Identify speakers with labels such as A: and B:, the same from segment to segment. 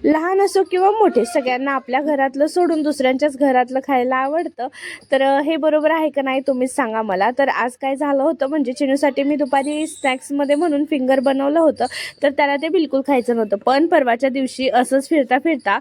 A: लहान असो किंवा मोठे सगळ्यांना आपल्या घरातलं सोडून दुसऱ्यांच्याच घरातलं खायला आवडतं. तर हे बरोबर आहे का नाही तुम्हीच सांगा मला. तर आज काय झालं होतं म्हणजे चिनूसाठी मी दुपारी स्नॅक्समध्ये म्हणून फिंगर बनवलं होतं. तर त्याला ते बिलकुल खायचं नव्हतं. पण परवाच्या दिवशी असंच फिरता फिरता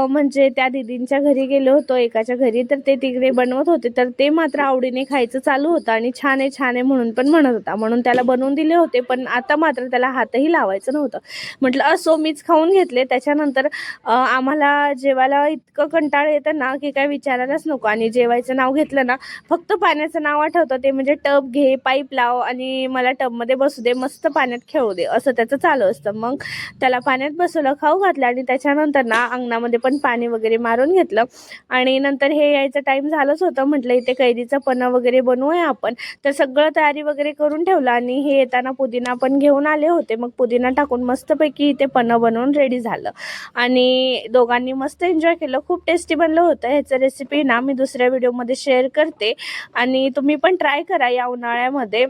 A: म्हणजे त्या दीदींच्या घरी गेलो होतो एकाच्या घरी. तर ते तिकडे बनवत होते तर ते मात्र आवडीने खायचं चालू होतं आणि छान आहे छान आहे म्हणून पण म्हणत होता. म्हणून त्याला बनवून दिले होते पण आता मात्र त्याला हातही लावायचं नव्हतं. म्हटलं असो मीच खाऊन घेतले. त्याच्यानंतर आम्हाला जेवायला इतकं कंटाळ येतं ना की काय विचारायलाच नको. आणि जेवायचं नाव घेतलं ना फक्त पाण्याचं नाव आठवतं ते म्हणजे टब घे पाईप लाव आणि मला टबमध्ये बसू दे मस्त पाण्यात खेळू दे असं त्याचं चालू असतं. मग त्याला पाण्यात बसवलं खाऊ घातलं आणि त्याच्यानंतर ना अंगणामध्ये पण पाणी वगैरे मारून घेतलं. आणि नंतर हे यायचं टाईम झालंच होतं. म्हटलं इथे कैरीचं पन्ह वगैरे बनवूया आपण. तर सगळं तयारी वगैरे करून ठेवलं आणि हे येताना पुदिना पण घेऊन आले होते. मग पुदिना टाकून मस्तपैकी इथे पन्ह बनवून रेडी झालं आणि दोघांनी मस्त एन्जॉय केलं. खूप टेस्टी बनलं होतं. ह्याचं रेसिपी ना मी दुसऱ्या व्हिडिओमध्ये शेअर करते आणि तुम्ही पण ट्राय करा या उन्हाळ्यामध्ये.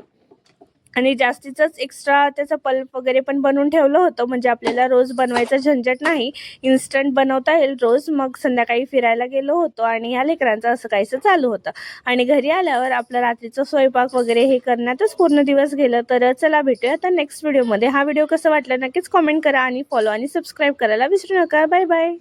A: आणि जास्तीचंच एक्स्ट्रा त्याचं पल्प वगैरे पण बनवून ठेवलं होतं म्हणजे आपल्याला रोज बनवायचं झंझट नाही. इन्स्टंट बनवता येईल रोज. मग संध्याकाळी फिरायला गेलो होतो आणि ह्या लेकरांचं असं काहीसं चालू होतं. आणि घरी आल्यावर आपलं रात्रीचं स्वयंपाक वगैरे हे करण्यातच पूर्ण दिवस गेलं. तर चला भेटूया आता नेक्स्ट व्हिडिओमध्ये. हा व्हिडिओ कसा वाटला नक्कीच कॉमेंट करा आणि फॉलो आणि सबस्क्राईब करायला विसरू नका. Bye bye.